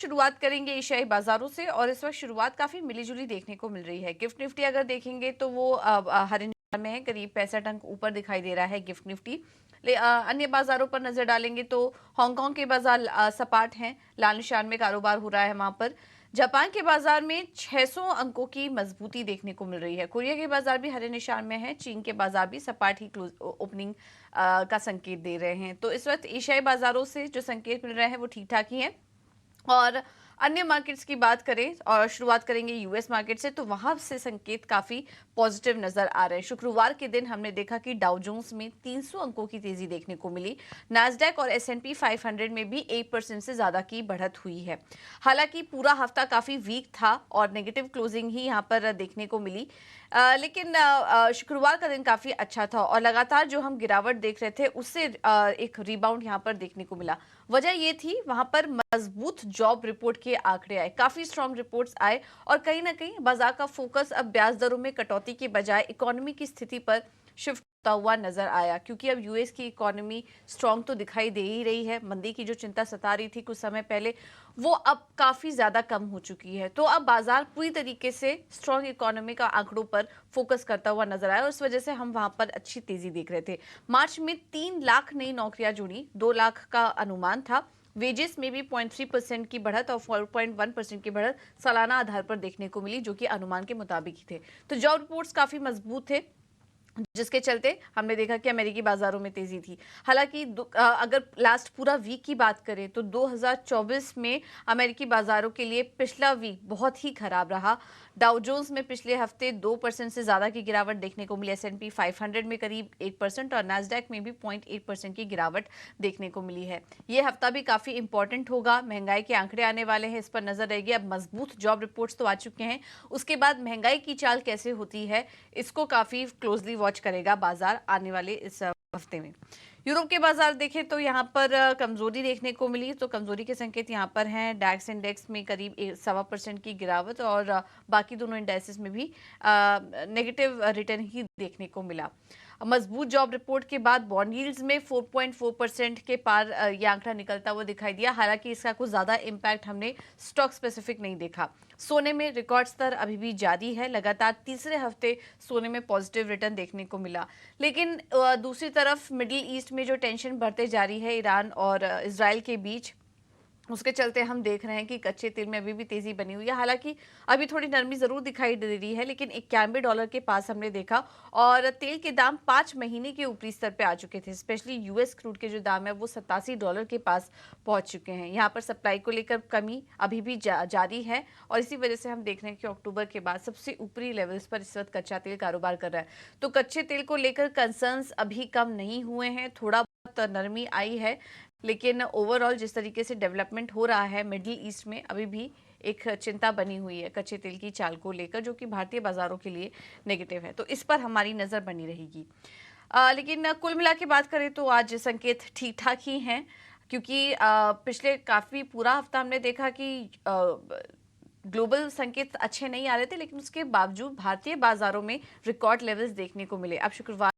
शुरुआत करेंगे एशियाई बाजारों से और इस वक्त शुरुआत काफी मिलीजुली देखने को मिल रही है। गिफ्ट निफ्टी अगर देखेंगे तो वो हरे निशान में है, करीब 65 अंक ऊपर दिखाई दे रहा है गिफ्ट निफ्टी। अन्य बाजारों पर नजर डालेंगे तो हांगकांग के बाजार सपाट हैं, लाल निशान में कारोबार हो रहा है वहां पर। जापान के बाजार में 600 अंकों की मजबूती देखने को मिल रही है। कोरिया के बाजार भी हरे निशान में है, चीन के बाजार भी सपाट ही क्लोज ओपनिंग का संकेत दे रहे हैं। तो इस वक्त एशियाई बाजारों से जो संकेत मिल रहे हैं वो ठीक ठाक ही है। और अन्य मार्केट्स की बात करें और शुरुआत करेंगे यूएस मार्केट से, तो वहां से संकेत काफी पॉजिटिव नजर आ रहे हैं। शुक्रवार के दिन हमने देखा कि डाउ जोन्स में 300 अंकों की तेजी देखने को मिली। नास्डैक और एसएनपी 500 में भी 1% से ज्यादा की बढ़त हुई है। हालांकि पूरा हफ्ता काफी वीक था और नेगेटिव क्लोजिंग ही यहां पर देखने को मिली। लेकिन शुक्रवार का दिन काफी अच्छा था और लगातार जो हम गिरावट देख रहे थे उससे एक रिबाउंड यहां पर देखने को मिला। वजह ये थी वहां पर मजबूत जॉब रिपोर्ट के आंकड़े आए, काफी स्ट्रांग रिपोर्ट्स आए और कहीं ना कहीं बाजार का फोकस अब ब्याज दरों में कटौती के बजाय इकोनॉमी की स्थिति पर शिफ्ट होता हुआ नजर आया, क्योंकि अब यूएस की इकोनॉमी स्ट्रांग तो दिखाई दे ही रही है। मंदी की जो चिंता सता रही थी कुछ समय पहले वो अब काफी ज्यादा कम हो चुकी है। तो अब बाजार पूरी तरीके से स्ट्रांग इकोनॉमी का आंकड़ों पर फोकस करता हुआ नजर आया और इस वजह से हम वहां पर अच्छी तेजी देख रहे थे। मार्च में 3 लाख नई नौकरियां जुड़ी, 2 लाख का अनुमान था। वेजेस में भी 0.3% की बढ़त और 4.1% की बढ़त सालाना आधार पर देखने को मिली, जो कि अनुमान के मुताबिक ही थे। तो जॉब रिपोर्ट्स काफी मजबूत थे, जिसके चलते हमने देखा कि अमेरिकी बाजारों में तेजी थी। हालांकि अगर लास्ट पूरा वीक की बात करें तो 2024 में अमेरिकी बाजारों के लिए पिछला वीक बहुत ही खराब रहा। डाउ जोन्स में पिछले हफ्ते 2% से ज्यादा की गिरावट देखने को मिली, एसएनपी 500 में करीब 1% और नास्डैक में भी 0.8% की गिरावट देखने को मिली है। ये हफ्ता भी काफी इंपॉर्टेंट होगा, महंगाई के आंकड़े आने वाले हैं, इस पर नजर रहेगी। अब मजबूत जॉब रिपोर्ट्स तो आ चुके हैं, उसके बाद महंगाई की चाल कैसे होती है इसको काफी क्लोजली वॉच करेगा बाजार आने वाले इस हफ्ते में। यूरोप के बाजार देखें तो यहाँ पर कमजोरी देखने को मिली, तो कमजोरी के संकेत यहाँ पर हैं। डैक्स इंडेक्स में करीब 1.25% की गिरावट और बाकी दोनों इंडेक्सेस में भी नेगेटिव रिटर्न ही देखने को मिला। मजबूत जॉब रिपोर्ट के बाद बॉन्ड यील्ड्स में 4.4% के पार ये आंकड़ा निकलता हुआ दिखाई दिया। हालांकि इसका कुछ ज्यादा इम्पैक्ट हमने स्टॉक स्पेसिफिक नहीं देखा। सोने में रिकॉर्ड स्तर अभी भी जारी है, लगातार तीसरे हफ्ते सोने में पॉजिटिव रिटर्न देखने को मिला। लेकिन दूसरी तरफ मिडिल ईस्ट में जो टेंशन बढ़ते जा रही है ईरान और इजराइल के बीच, उसके चलते हम देख रहे हैं कि कच्चे तेल में अभी भी तेजी बनी हुई है। हालांकि अभी थोड़ी नरमी जरूर दिखाई दे रही है, लेकिन $91 के पास हमने देखा और तेल के दाम 5 महीने के ऊपरी स्तर पे आ चुके थे। स्पेशली यूएस क्रूड के जो दाम है वो $87 के पास पहुंच चुके हैं। यहाँ पर सप्लाई को लेकर कमी अभी भी जारी है और इसी वजह से हम देख रहे हैं कि अक्टूबर के बाद सबसे ऊपरी लेवल्स पर इस वक्त कच्चा तेल कारोबार कर रहा है। तो कच्चे तेल को लेकर कंसर्न्स अभी कम नहीं हुए हैं, थोड़ा बहुत नरमी आई है, लेकिन ओवरऑल जिस तरीके से डेवलपमेंट हो रहा है मिडिल ईस्ट में अभी भी एक चिंता बनी हुई है कच्चे तेल की चाल को लेकर, जो कि भारतीय बाजारों के लिए नेगेटिव है। तो इस पर हमारी नजर बनी रहेगी। लेकिन कुल मिला के बात करें तो आज संकेत ठीक ठाक ही हैं, क्योंकि पिछले काफी पूरा हफ्ता हमने देखा कि ग्लोबल संकेत अच्छे नहीं आ रहे थे, लेकिन उसके बावजूद भारतीय बाजारों में रिकॉर्ड लेवल्स देखने को मिले। अब शुक्रवार